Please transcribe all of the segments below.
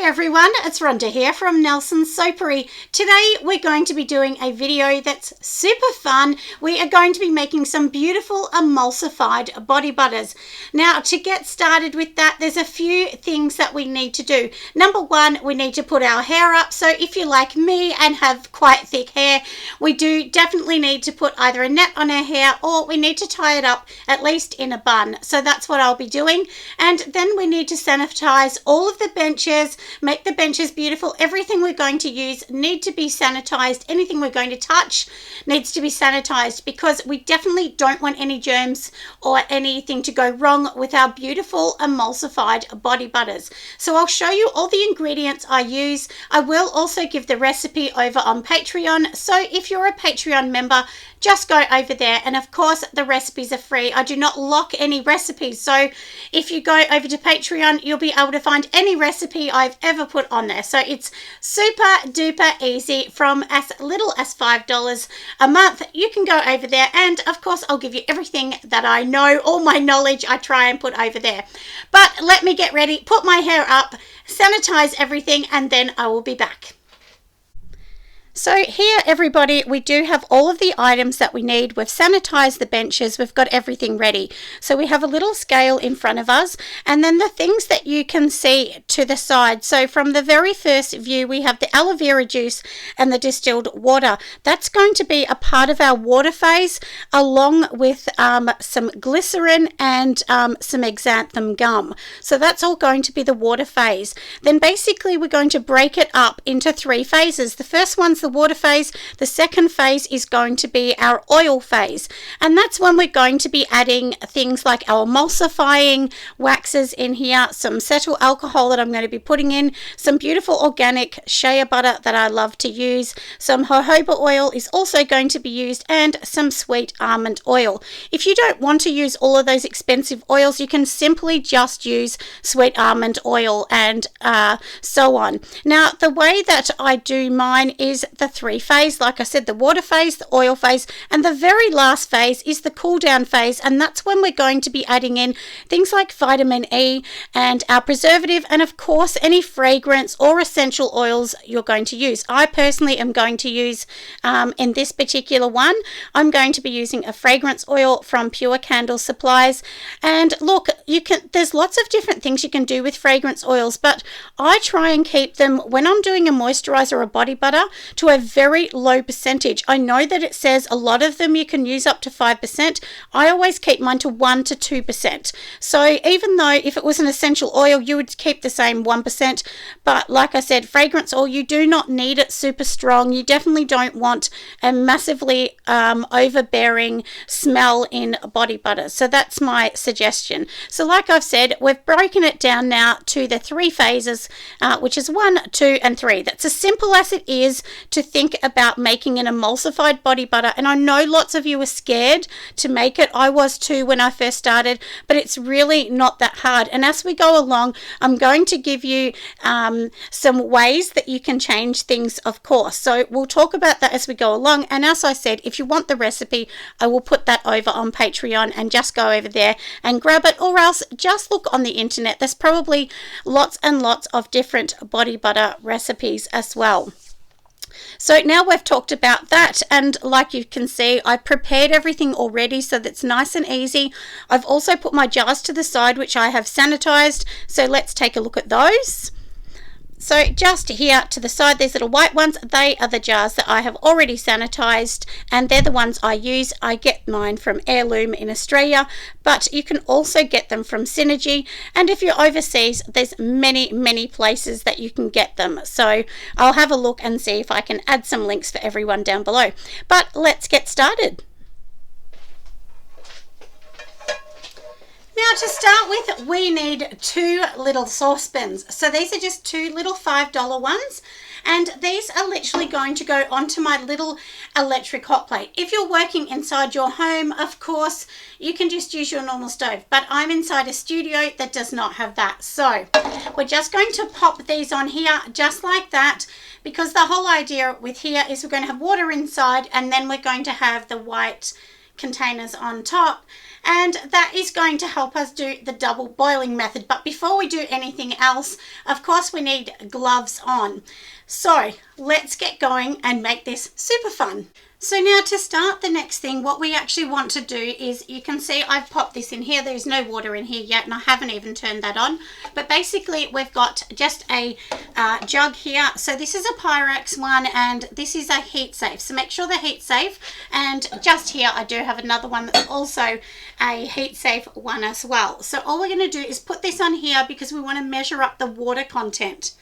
Hi everyone, it's Rhonda here from Nelson's Soapery. Today we're going to be doing a video that's super fun. We are going to be making some beautiful emulsified body butters. Now to get started with that, there's a few things that we need to do. Number one, we need to put our hair up. So if you're like me and have quite thick hair, we do definitely need to put either a net on our hair or we need to tie it up at least in a bun. So that's what I'll be doing. And then we need to sanitize all of the benches, make the benches beautiful. Everything we're going to use need to be sanitized. Anything we're going to touch needs to be sanitized because we definitely don't want any germs or anything to go wrong with our beautiful emulsified body butters. So I'll show you all the ingredients I use. I will also give the recipe over on Patreon. So if you're a Patreon member, just go over there, and of course the recipes are free. I do not lock any recipes, so if you go over to Patreon, you'll be able to find any recipe I've ever put on there. So it's super duper easy. From as little as $5 a month, you can go over there, and of course I'll give you everything that I know, all my knowledge I try and put over there. But let me get ready, put my hair up, sanitize everything, and then I will be back. So here everybody, we do have all of the items that we need. We've sanitized the benches, we've got everything ready. So we have a little scale in front of us, and then the things that you can see to the side. So from the very first view, we have the aloe vera juice and the distilled water. That's going to be a part of our water phase, along with some glycerin and some Xanthan Gum. So that's all going to be the water phase. Then basically we're going to break it up into three phases. The first one's the water phase. The second phase is going to be our oil phase, and that's when we're going to be adding things like our emulsifying waxes in here, some ceteral alcohol that I'm going to be putting in, some beautiful organic shea butter that I love to use, some jojoba oil is also going to be used, and some sweet almond oil. If you don't want to use all of those expensive oils, you can simply just use sweet almond oil and so on. Now the way that I do mine is the three phase. Like I said, the water phase, the oil phase, and the very last phase is the cool down phase, and that's when we're going to be adding in things like vitamin E and our preservative, and of course any fragrance or essential oils you're going to use. I personally am going to use in this particular one, I'm going to be using a fragrance oil from Pure Candle Supplies. And look, there's lots of different things you can do with fragrance oils, but I try and keep them, when I'm doing a moisturizer or a body butter, to a very low percentage. I know that it says a lot of them you can use up to 5%. I always keep mine to 1 to 2%. So even though if it was an essential oil, you would keep the same 1%. But like I said, fragrance oil, you do not need it super strong. You definitely don't want a massively overbearing smell in body butter. So that's my suggestion. So like I've said, we've broken it down now to the three phases, which is 1, 2, and 3. That's as simple as it is to think about making an emulsified body butter, and I know lots of you are scared to make it. I was too when I first started, but it's really not that hard. And as we go along, I'm going to give you some ways that you can change things, of course. So we'll talk about that as we go along. And as I said, if you want the recipe, I will put that over on Patreon, and just go over there and grab it, or else just look on the internet. There's probably lots and lots of different body butter recipes as well. So now we've talked about that, and like you can see, I prepared everything already, so that's nice and easy. I've also put my jars to the side, which I have sanitized, so let's take a look at those. So just here to the side, these little white ones, they are the jars that I have already sanitized, and they're the ones I use. I get mine from Heirloom in Australia, but you can also get them from Synergy, and if you're overseas, there's many places that you can get them. So I'll have a look and see if I can add some links for everyone down below. But let's get started. Now to start with, we need 2 little saucepans. So these are just 2 little $5 ones, and these are literally going to go onto my little electric hot plate. If you're working inside your home, of course, you can just use your normal stove, but I'm inside a studio that does not have that. So we're just going to pop these on here just like that, because the whole idea with here is we're going to have water inside, and then we're going to have the white containers on top. and that is going to help us do the double boiling method. But before we do anything else, of course we need gloves on. So let's get going and make this super fun. So now to start the next thing, what we actually want to do is, you can see I've popped this in here. There's no water in here yet and I haven't even turned that on. But basically we've got just a jug here. So this is a Pyrex one and this is a heat safe. So make sure they're heat safe. And just here I do have another one that's also a heat safe one as well. So all we're going to do is put this on here because we want to measure up the water content.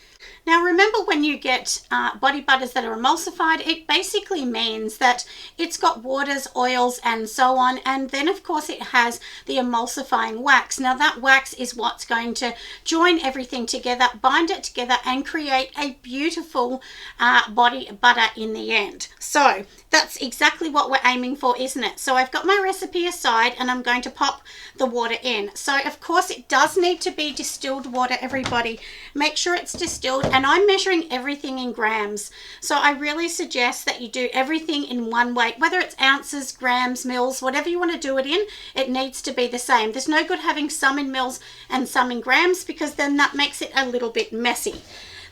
Now remember, when you get body butters that are emulsified, it basically means that it's got waters, oils and so on, and then of course it has the emulsifying wax. Now that wax is what's going to join everything together, bind it together and create a beautiful body butter in the end. So that's exactly what we're aiming for, isn't it? So I've got my recipe aside and I'm going to pop the water in. So of course it does need to be distilled water, everybody. Make sure it's distilled, and I'm measuring everything in grams. So I really suggest that you do everything in one weight, whether it's ounces, grams, mils, whatever you want to do it in, it needs to be the same. There's no good having some in mils and some in grams because then that makes it a little bit messy.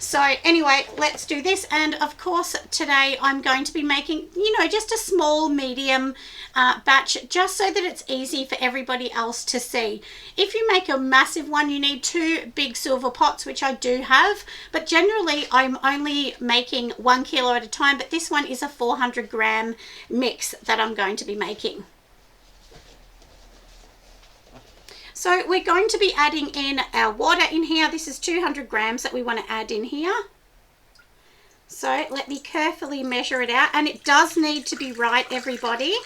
So anyway, let's do this. And of course today I'm going to be making, just a small medium batch, just so that it's easy for everybody else to see. If you make a massive one, you need 2 big silver pots, which I do have, but generally I'm only making 1 kilo at a time. But this one is a 400 gram mix that I'm going to be making. So we're going to be adding in our water in here. This is 200 grams that we want to add in here. So let me carefully measure it out, and it does need to be right, everybody.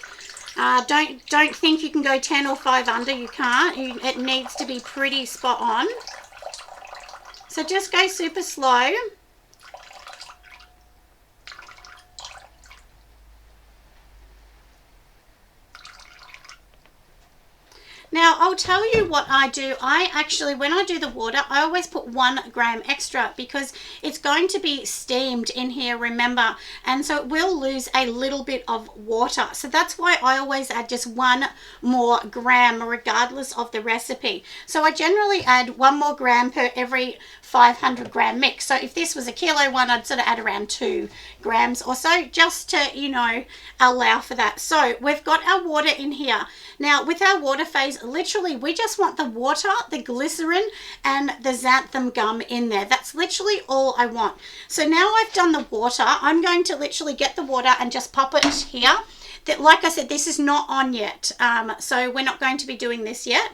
Don't think you can go 10 or 5 under. You can't. It needs to be pretty spot on. So just go super slow. Now, I'll tell you what I do. I actually, when I do the water, I always put 1 gram extra because it's going to be steamed in here, remember, and so it will lose a little bit of water. So that's why I always add just 1 more gram regardless of the recipe. So I generally add 1 more gram per every 500 gram mix. So if this was a kilo one, I'd sort of add around 2 grams or so, just to, allow for that. So we've got our water in here. Now with our water phase, literally we just want the water, the glycerin and the xanthan gum in there. That's literally all I want. So now I've done the water, I'm going to literally get the water and just pop it here. That, like I said, this is not on yet, so we're not going to be doing this yet.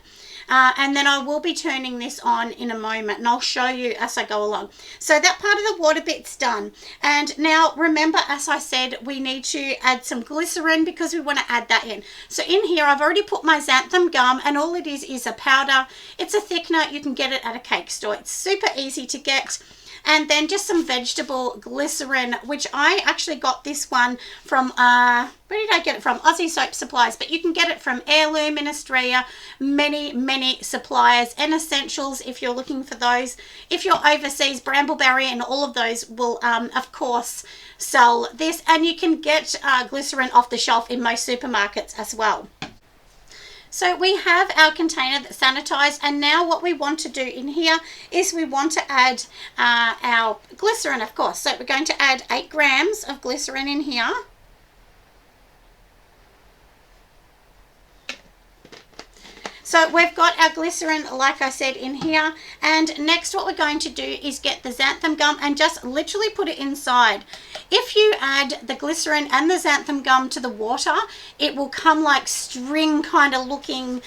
And then I will be turning this on in a moment, and I'll show you as I go along. So that part of the water bit's done. And now remember, as I said, we need to add some glycerin because we want to add that in. So in here I've already put my xanthan gum, and all it is a powder. It's a thickener. You can get it at a cake store. It's super easy to get. And then just some vegetable glycerin, which I actually got this one from, where did I get it from? Aussie Soap Supplies, but you can get it from Heirloom in Australia. Many suppliers and Essentials if you're looking for those. If you're overseas, Brambleberry and all of those will, of course, sell this. And you can get glycerin off the shelf in most supermarkets as well. So we have our container that's sanitized, and now what we want to do in here is we want to add our glycerin, of course. So we're going to add 8 grams of glycerin in here. So we've got our glycerin, like I said, in here. And next what we're going to do is get the xanthan gum and just literally put it inside. If you add the glycerin and the xanthan gum to the water, it will come like string kind of looking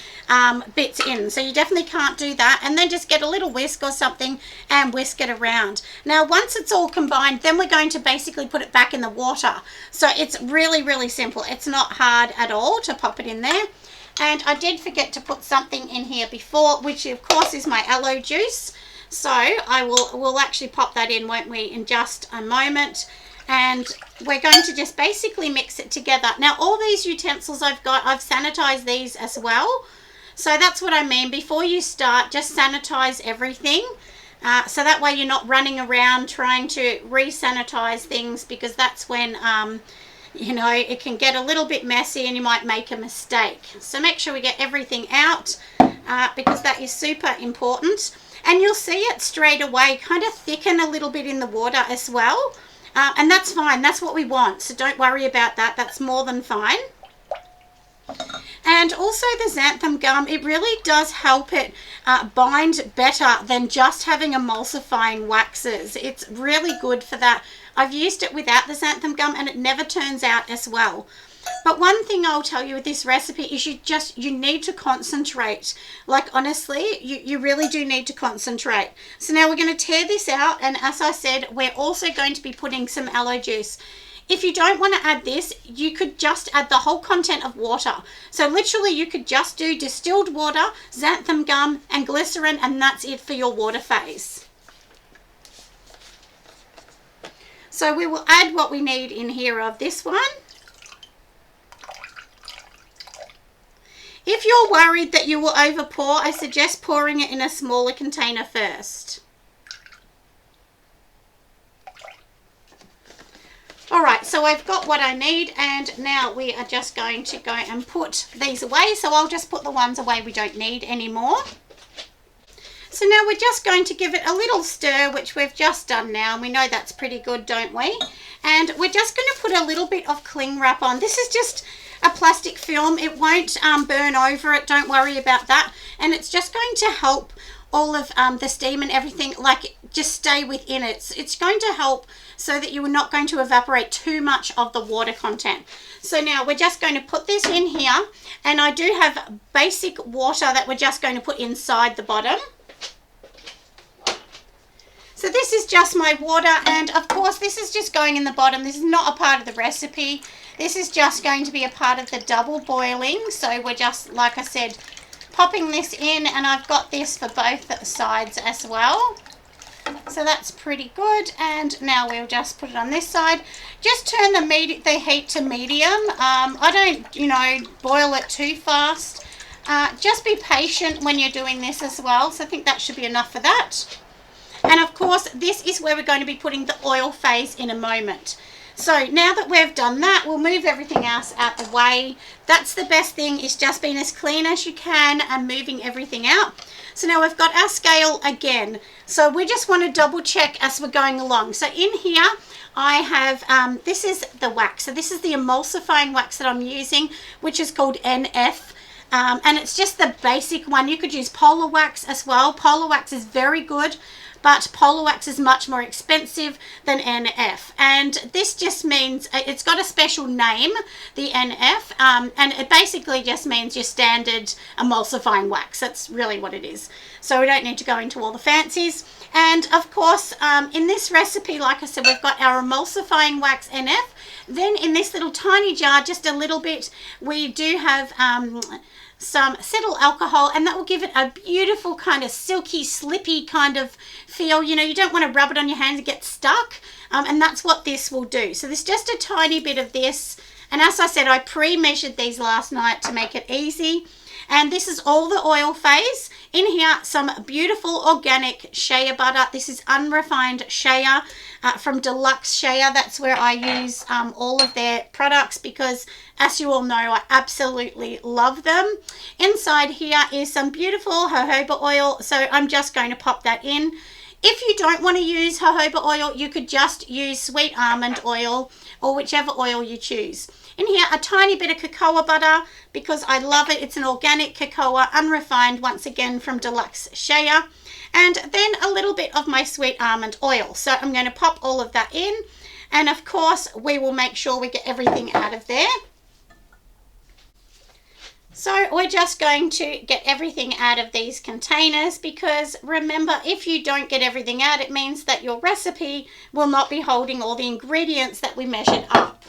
bits in. So you definitely can't do that. And then just get a little whisk or something and whisk it around. Now once it's all combined, then we're going to basically put it back in the water. So it's really simple. It's not hard at all to pop it in there. And I did forget to put something in here before, which of course is my aloe juice. So we'll actually pop that in, won't we, in just a moment. And we're going to just basically mix it together. Now all these utensils I've sanitized these as well. So that's what I mean. Before you start, just sanitize everything. So that way you're not running around trying to re-sanitize things, because that's when you know, it can get a little bit messy and you might make a mistake. So make sure we get everything out because that is super important. And you'll see it straight away kind of thicken a little bit in the water as well. And that's fine. That's what we want. So don't worry about that. That's more than fine. And also the xanthan gum, it really does help it bind better than just having emulsifying waxes. It's really good for that. I've used it without the xanthan gum and it never turns out as well. But one thing I'll tell you with this recipe is you need to concentrate. Like honestly, you really do need to concentrate. So now we're going to tear this out, and as I said, we're also going to be putting some aloe juice. If you don't want to add this, you could just add the whole content of water. So literally you could just do distilled water, xanthan gum and glycerin, and that's it for your water phase. So we will add what we need in here of this one. If you're worried that you will over pour, I suggest pouring it in a smaller container first. All right, so I've got what I need, and now we are just going to go and put these away. So I'll just put the ones away we don't need anymore. So now we're just going to give it a little stir, which we've just done now. And we know that's pretty good, don't we? And we're just going to put a little bit of cling wrap on. This is just a plastic film. It won't burn over it. Don't worry about that. And it's just going to help all of the steam and everything like just stay within it. It's going to help so that you are not going to evaporate too much of the water content. So now we're just going to put this in here, and I do have basic water that we're just going to put inside the bottom. So this is just my water, and of course this is just going in the bottom. This is not a part of the recipe. This is just going to be a part of the double boiling. So we're just, like I said, popping this in, and I've got this for both sides as well. So that's pretty good. And now we'll just put it on this side. Just turn the heat to medium. I don't, boil it too fast. Just be patient when you're doing this as well. So I think that should be enough for that. And of course, this is where we're going to be putting the oil phase in a moment. So now that we've done that, we'll move everything else out the way. That's the best thing, is just being as clean as you can and moving everything out. So now we've got our scale again. So we just want to double check as we're going along. So in here, I have, this is the wax. So this is the emulsifying wax that I'm using, which is called NF. And it's just the basic one. You could use pola wax as well. Pola wax is very good, but pola wax is much more expensive than NF. And this just means, it's got a special name, the NF, and it basically just means your standard emulsifying wax. That's really what it is. So we don't need to go into all the fancies. And of course, in this recipe, like I said, we've got our emulsifying wax NF. Then in this little tiny jar, just a little bit, we do have some cetyl alcohol, and that will give it a beautiful kind of silky, slippy kind of feel. You know, you don't want to rub it on your hands and get stuck, and that's what this will do. So there's just a tiny bit of this, and as I said, I pre-measured these last night to make it easy. And this is all the oil phase. In here, some beautiful organic shea butter. This is unrefined shea from Deluxe Shea. That's where I use all of their products because, as you all know, I absolutely love them. Inside here is some beautiful jojoba oil. So I'm just going to pop that in. If you don't want to use jojoba oil, you could just use sweet almond oil or whichever oil you choose. In here, a tiny bit of cocoa butter because I love it. It's an organic cocoa, unrefined, once again from Deluxe Shea. And then a little bit of my sweet almond oil. So I'm going to pop all of that in. And of course, we will make sure we get everything out of there. So we're just going to get everything out of these containers because remember, if you don't get everything out, it means that your recipe will not be holding all the ingredients that we measured up.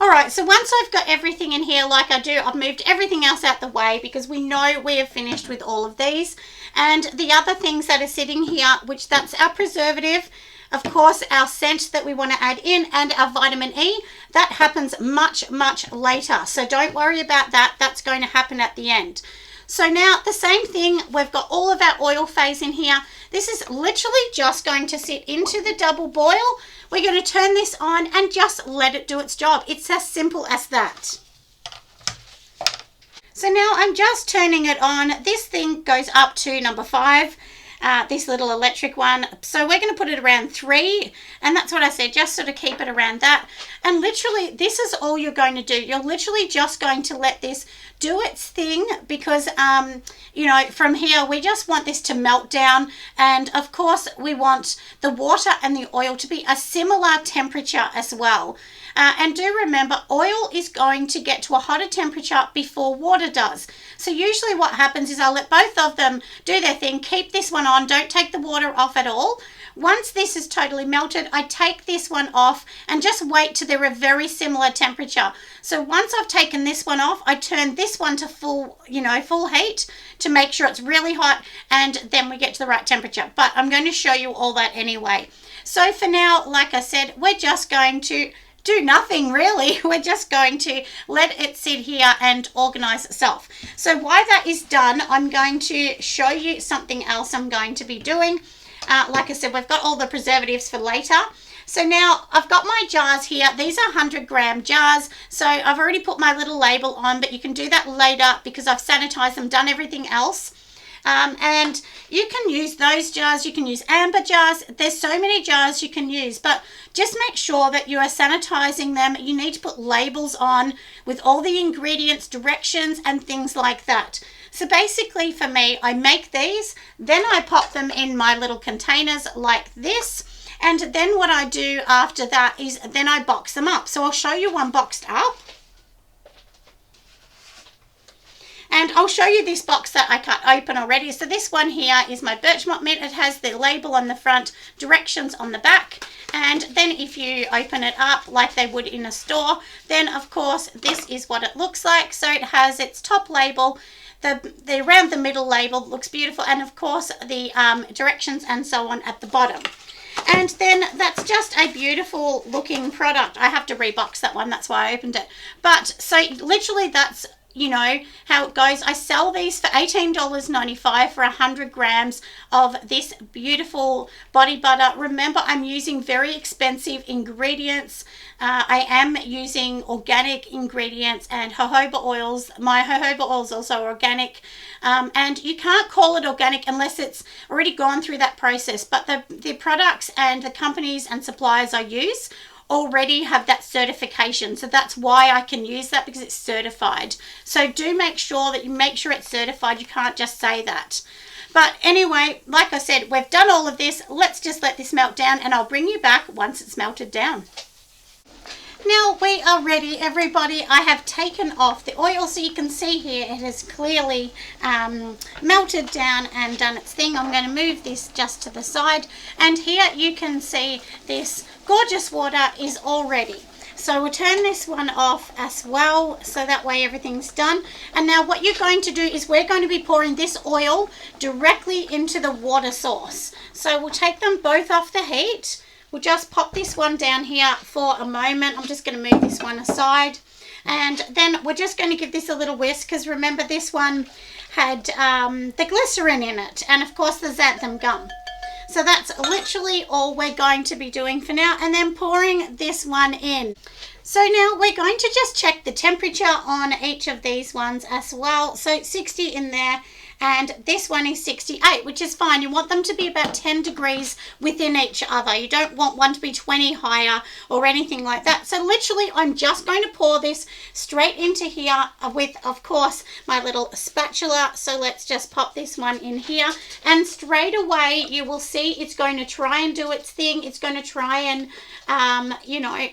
All right, so once I've got everything in here like I do, I've moved everything else out the way because we know we have finished with all of these. And the other things that are sitting here, which that's our preservative, of course, our scent that we want to add in, and our vitamin E, that happens much, much later. So don't worry about that. That's going to happen at the end. So now the same thing, we've got all of our oil phase in here. This is literally just going to sit into the double boil. We're going to turn this on and just let it do its job. It's as simple as that. So now I'm just turning it on. This thing goes up to number 5. This little electric one. So we're going to put it around 3, and that's what I said, just sort of keep it around that. And literally this is all you're going to do. You're literally just going to let this do its thing, because you know, from here we just want this to melt down, and of course we want the water and the oil to be a similar temperature as well. And do remember, oil is going to get to a hotter temperature before water does. So usually what happens is I'll let both of them do their thing, keep this one on, don't take the water off at all. Once this is totally melted, I take this one off and just wait till they're a very similar temperature. So once I've taken this one off, I turn this one to full, full heat to make sure it's really hot, and then we get to the right temperature. But I'm going to show you all that anyway. So for now, like I said, we're just going to do nothing really. We're just going to let it sit here and organize itself. So while that is done, I'm going to show you something else I'm going to be doing. Like I said, we've got all the preservatives for later. So now I've got my jars here. These are 100-gram jars. So I've already put my little label on, but you can do that later because I've sanitized them, done everything else. And you can use those jars, you can use amber jars, there's so many jars you can use, but just make sure that you are sanitizing them. You need to put labels on with all the ingredients, directions, and things like that. So basically for me, I make these, then I pop them in my little containers like this, and then what I do after that is then I box them up. So I'll show you one boxed up. And I'll show you this box that I cut open already. So this one here is my bergamot mint. It has the label on the front, directions on the back. And then if you open it up like they would in a store, then of course this is what it looks like. So it has its top label, the around the middle label looks beautiful, and of course the directions and so on at the bottom. And then that's just a beautiful looking product. I have to rebox that one, that's why I opened it. But so literally that's, you know, how it goes. I sell these for $18.95 for 100 grams of this beautiful body butter. Remember, I'm using very expensive ingredients. I am using organic ingredients and jojoba oils. My jojoba oils also organic. And you can't call it organic unless it's already gone through that process. But the products and the companies and suppliers I use already have that certification, so that's why I can use that, because it's certified. So do make sure that you make sure it's certified. You can't just say that. But anyway, like I said, we've done all of this. Let's just let this melt down, and I'll bring you back once it's melted down. Now we are ready, everybody. I have taken off the oil, so you can see here it has clearly melted down and done its thing. I'm going to move this just to the side, and here you can see this gorgeous water is all ready. So we'll turn this one off as well, so that way everything's done. And now what you're going to do is we're going to be pouring this oil directly into the water source. So we'll take them both off the heat. We'll just pop this one down here for a moment. I'm just going to move this one aside. And then we're just going to give this a little whisk, because remember this one had the glycerin in it, and of course the Xanthan Gum. So that's literally all we're going to be doing for now, and then pouring this one in. So now we're going to just check the temperature on each of these ones as well. So 60 in there, and this one is 68, which is fine. You want them to be about 10 degrees within each other. You don't want one to be 20 higher or anything like that. So literally I'm just going to pour this straight into here with, of course, my little spatula. So let's just pop this one in here, and straight away you will see it's going to try and do its thing. It's going to try and, you know,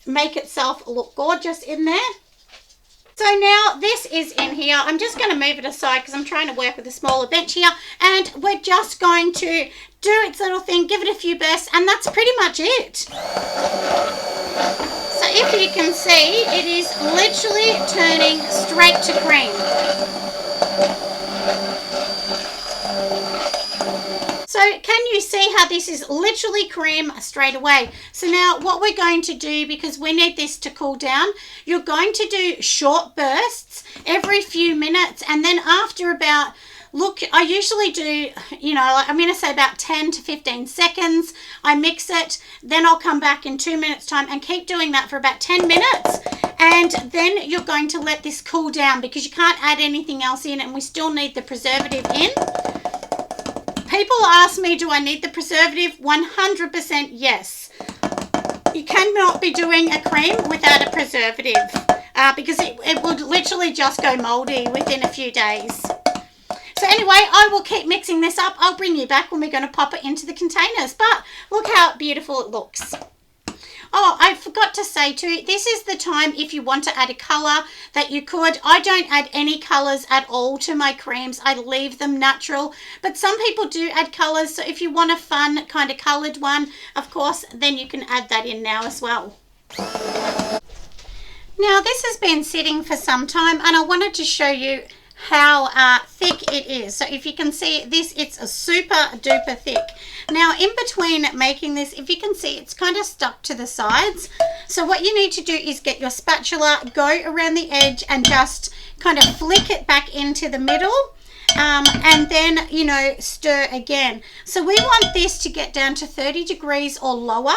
make itself look gorgeous in there. So now this is in here. I'm just going to move it aside because I'm trying to work with a smaller bench here, and we're just going to do its little thing, give it a few bursts, and that's pretty much it. So if you can see, it is literally turning straight to cream. So can you see how this is literally cream straight away? So now what we're going to do, because we need this to cool down, you're going to do short bursts, every few minutes. And then after about, look, I usually do, you know, like I'm going to say about 10 to 15 seconds. I mix it, then I'll come back in 2 minutes time and keep doing that for about 10 minutes. And then you're going to let this cool down because you can't add anything else in, and we still need the preservative in. People ask me, do I need the preservative? 100% yes. You cannot be doing a cream without a preservative because it would literally just go moldy within a few days. So anyway, I will keep mixing this up. I'll bring you back when we're going to pop it into the containers. But look how beautiful it looks. Oh, I forgot to say too, this is the time if you want to add a colour that you could. I don't add any colours at all to my creams. I leave them natural. But some people do add colours. So if you want a fun kind of coloured one, of course, then you can add that in now as well. Now, this has been sitting for some time and I wanted to show you how thick it is. So if you can see this, it's a super duper thick. Now in between making this, if you can see, it's kind of stuck to the sides. So what you need to do is get your spatula, go around the edge and just kind of flick it back into the middle. And then, you know, stir again. So we want this to get down to 30 degrees or lower,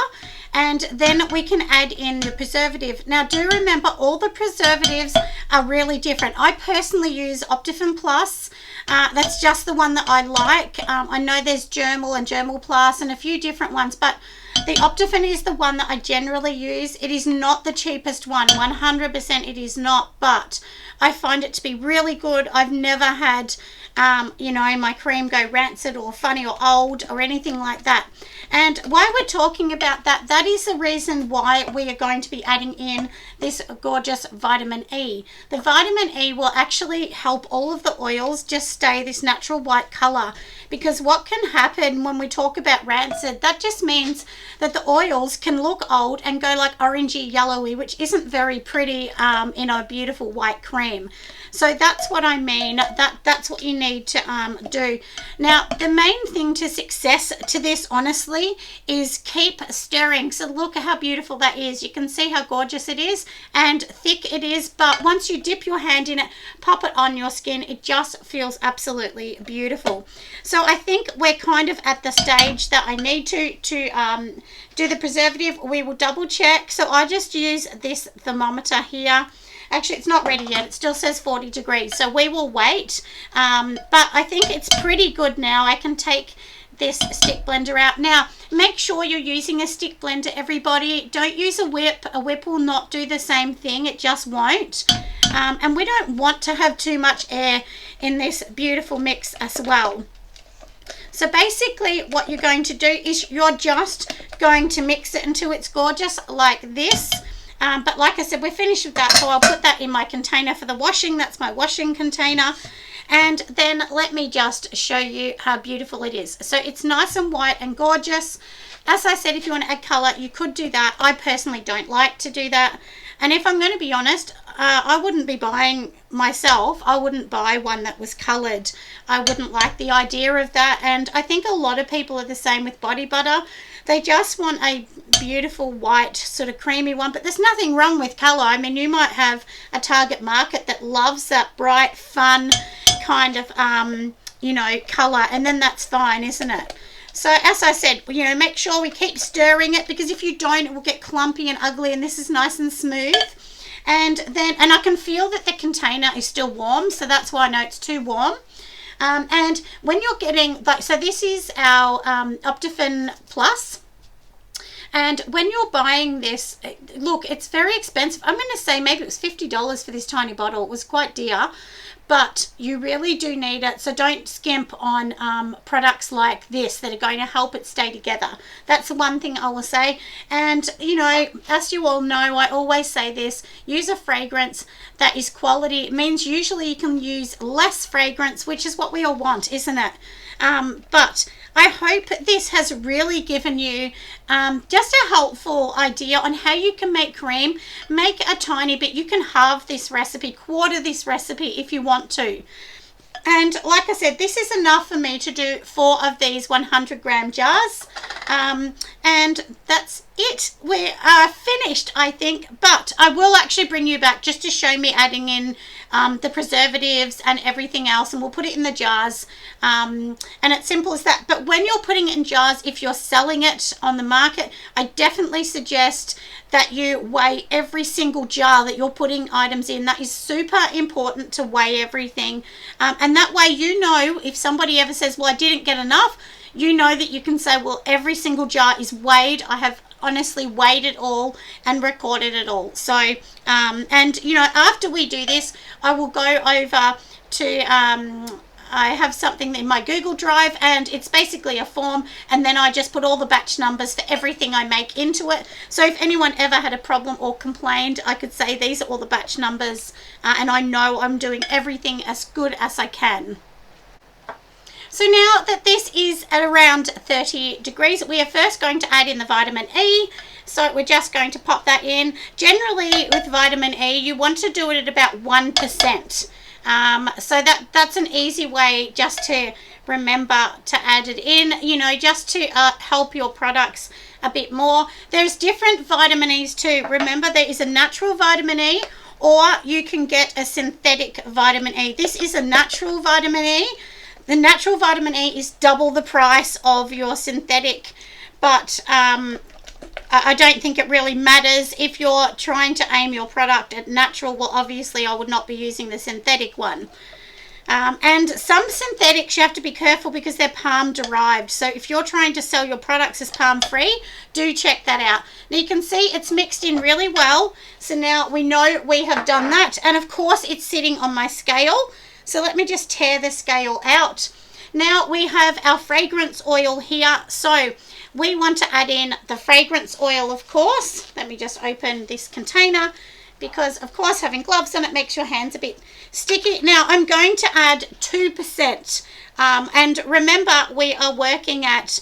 and then we can add in the preservative. Now do remember, all the preservatives are really different. I personally use Optiphen Plus. That's just the one that I like. I know there's Germal and Germal Plus and a few different ones, but the Optiphen is the one that I generally use. It is not the cheapest one, 100% it is not, but I find it to be really good. I've never had, you know, my cream go rancid or funny or old or anything like that. And while we're talking about that, that is the reason why we are going to be adding in this gorgeous vitamin E. The vitamin E will actually help all of the oils just stay this natural white color, because what can happen when we talk about rancid, that just means that the oils can look old and go like orangey yellowy, which isn't very pretty in a beautiful white cream. So that's what I mean. That's what you need to do. Now, the main thing to success to this, honestly, is keep stirring. So look at how beautiful that is. You can see how gorgeous it is and thick it is. But once you dip your hand in it, pop it on your skin, it just feels absolutely beautiful. So I think we're kind of at the stage that I need to do the preservative. We will double check. So I just use this thermometer here. Actually, it's not ready yet. It still says 40 degrees. So we will wait. But I think it's pretty good now. I can take this stick blender out. Now, make sure you're using a stick blender, everybody. Don't use a whip. A whip will not do the same thing. It just won't. And we don't want to have too much air in this beautiful mix as well. So basically what you're going to do is you're just going to mix it until it's gorgeous like this. But like I said, we're finished with that, so I'll put that in my container for the washing. That's my washing container. And then let me just show you how beautiful it is. So it's nice and white and gorgeous. As I said, if you want to add color, you could do that. I personally don't like to do that. And if I'm going to be honest, I wouldn't be buying myself. I wouldn't buy one that was colored. I wouldn't like the idea of that. And I think a lot of people are the same with body butter. They just want a beautiful white sort of creamy one, but there's nothing wrong with color. I mean, you might have a target market that loves that bright, fun kind of, you know, color, and then that's fine, isn't it? So as I said, you know, make sure we keep stirring it, because if you don't, it will get clumpy and ugly, and this is nice and smooth. And I can feel that the container is still warm, so that's why I know it's too warm. And when you're getting, like, so this is our Optiphen Plus. And when you're buying this, look, it's very expensive. I'm going to say maybe it was $50 for this tiny bottle. It was quite dear, but you really do need it. So don't skimp on products like this that are going to help it stay together. That's the one thing I will say. And, you know, as you all know, I always say this, use a fragrance that is quality. It means usually you can use less fragrance, which is what we all want, isn't it? But I hope this has really given you just a helpful idea on how you can make cream. Make a tiny bit. You can halve this recipe, quarter this recipe if you want to. And like I said, this is enough for me to do 4 of these 100-gram jars. And that's it. We are finished, I think, but I will actually bring you back just to show me adding in the preservatives and everything else, and we'll put it in the jars, and it's simple as that. But when you're putting it in jars, if you're selling it on the market, I definitely suggest that you weigh every single jar that you're putting items in. That is super important, to weigh everything, and that way, you know, if somebody ever says, well, I didn't get enough, you know that you can say, well, every single jar is weighed. I have honestly weighed it all and recorded it all. So and you know, after we do this, I will go over to I have something in my Google Drive, and it's basically a form, and then I just put all the batch numbers for everything I make into it. So if anyone ever had a problem or complained, I could say these are all the batch numbers, and I know I'm doing everything as good as I can. So now that this is at around 30 degrees, we are first going to add in the vitamin E. So we're just going to pop that in. Generally with vitamin E, you want to do it at about 1%. So that's an easy way just to remember to add it in, you know, just to help your products a bit more. There's different vitamin E's too. Remember, there is a natural vitamin E, or you can get a synthetic vitamin E. This is a natural vitamin E. The natural vitamin E is double the price of your synthetic, but I don't think it really matters if you're trying to aim your product at natural. Well, obviously I would not be using the synthetic one. And some synthetics you have to be careful because they're palm derived. So if you're trying to sell your products as palm free, do check that out. Now you can see it's mixed in really well. So now we know we have done that. And of course it's sitting on my scale. So let me just tear the scale out. Now we have our fragrance oil here. So we want to add in the fragrance oil, of course. Let me just open this container, because of course having gloves on, it makes your hands a bit sticky. Now I'm going to add 2%. And remember, we are working at,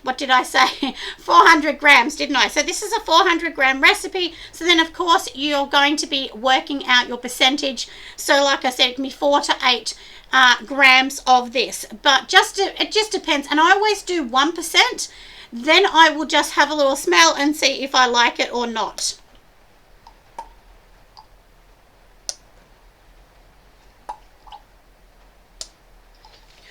what did I say? 400 grams, didn't I? So this is a 400 gram recipe. So then of course you're going to be working out your percentage. So like I said, it can be 4 to 8 grams of this, but it just depends. And I always do 1%. Then I will just have a little smell and see if I like it or not.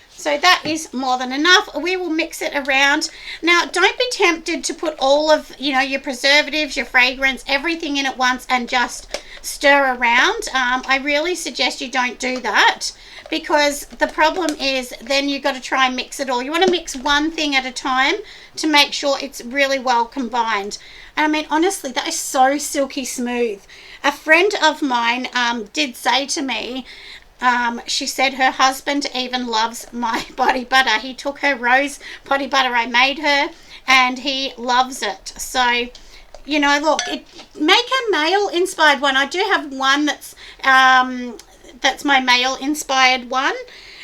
So that is more than enough. We will mix it around. Now, don't be tempted to put all of, you know, your preservatives, your fragrance, everything in at once and just stir around. I really suggest you don't do that, because the problem is then you've got to try and mix it all. You want to mix one thing at a time to make sure it's really well combined. And I mean, honestly, that is so silky smooth. A friend of mine did say to me, she said her husband even loves my body butter. He took her rose body butter I made her, and he loves it. So, you know, look, make a male inspired one. I do have one that's my male inspired one,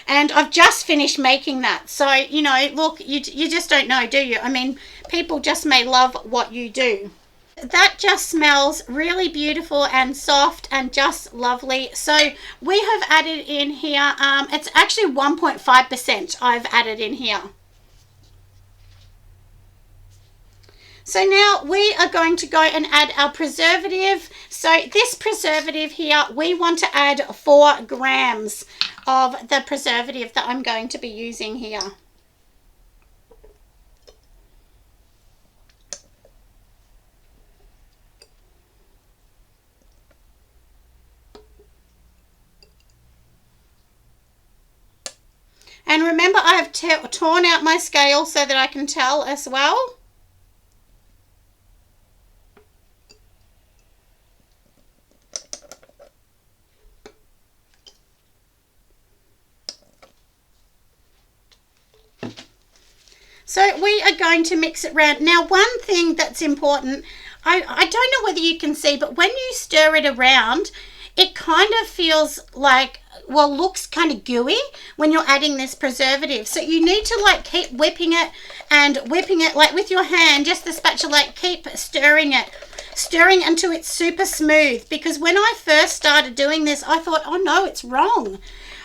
and I've just finished making that. So, you know, look, you just don't know, do you? I mean, people just may love what you do. That just smells really beautiful and soft and just lovely. So we have added in here, it's actually 1.5% I've added in here. So now we are going to go and add our preservative. So this preservative here, we want to add 4 grams of the preservative that I'm going to be using here. And remember, I have torn out my scale so that I can tell as well. So we are going to mix it around. Now, one thing that's important, I don't know whether you can see, but when you stir it around, it kind of feels like, well, looks kind of gooey when you're adding this preservative. So you need to like keep whipping it like with your hand, just the spatula, like keep stirring until it's super smooth. Because when I first started doing this, I thought, oh no, it's wrong.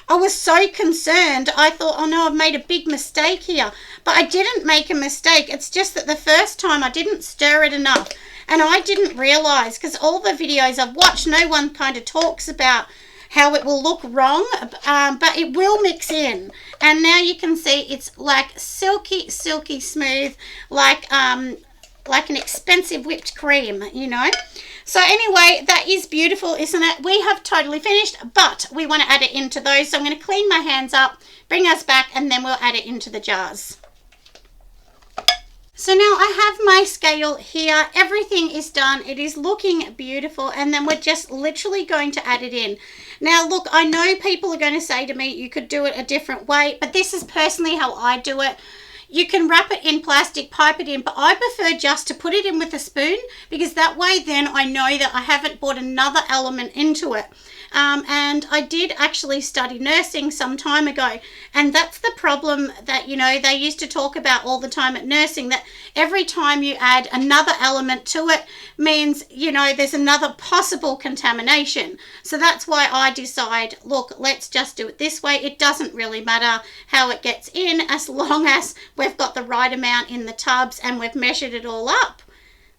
I was so concerned. I thought, oh no, I've made a big mistake here. But I didn't make a mistake. It's just that the first time I didn't stir it enough. And I didn't realise, because all the videos I've watched, no one kind of talks about how it will look wrong, but it will mix in. And now you can see it's like silky, silky smooth, like an expensive whipped cream, you know. So anyway, that is beautiful, isn't it? We have totally finished, but we want to add it into those. So I'm going to clean my hands up, bring us back, and then we'll add it into the jars. So now I have my scale here. Everything is done. It is looking beautiful. And then we're just literally going to add it in. Now, look, I know people are going to say to me, you could do it a different way, but this is personally how I do it. You can wrap it in plastic, pipe it in, but I prefer just to put it in with a spoon, because that way then I know that I haven't brought another element into it. And I did actually study nursing some time ago, and that's the problem that, you know, they used to talk about all the time at nursing, that every time you add another element to it means, you know, there's another possible contamination. So that's why I decide, look, let's just do it this way. It doesn't really matter how it gets in, as long as we've got the right amount in the tubs and we've measured it all up.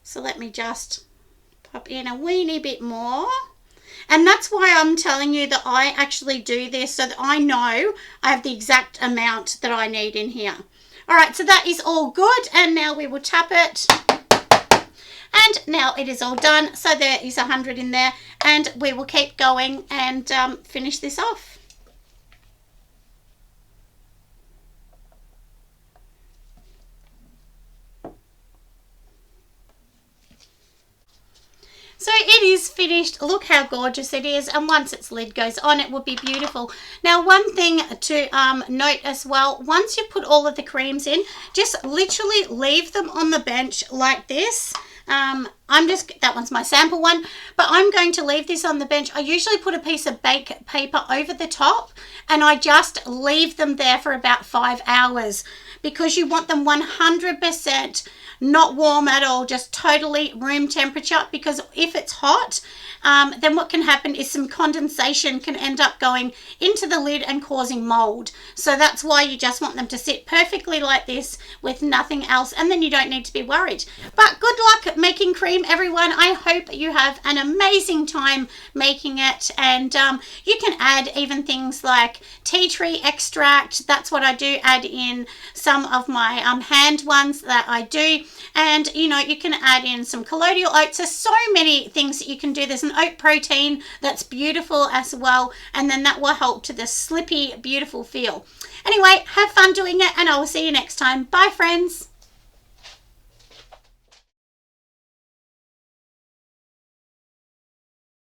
So let me just pop in a weeny bit more. And that's why I'm telling you that I actually do this, so that I know I have the exact amount that I need in here. All right, so that is all good. And now we will tap it. And now it is all done. So there is 100 in there. And we will keep going and finish this off. So it is finished. Look how gorgeous it is, and once its lid goes on, it will be beautiful. Now, one thing to note as well, once you put all of the creams in, just literally leave them on the bench like this. That one's my sample one, but I'm going to leave this on the bench. I usually put a piece of bake paper over the top, and I just leave them there for about 5 hours, because you want them 100% not warm at all, just totally room temperature, because if it's hot, then what can happen is some condensation can end up going into the lid and causing mold. So that's why you just want them to sit perfectly like this with nothing else, and then you don't need to be worried. But good luck making cream, everyone. I hope you have an amazing time making it, and you can add even things like tea tree extract. That's what I do, add in some of my hand ones that I do. And, you know, you can add in some colloidal oats. There's so many things that you can do. There's an oat protein that's beautiful as well. And then that will help to the slippy, beautiful feel. Anyway, have fun doing it, and I will see you next time. Bye, friends.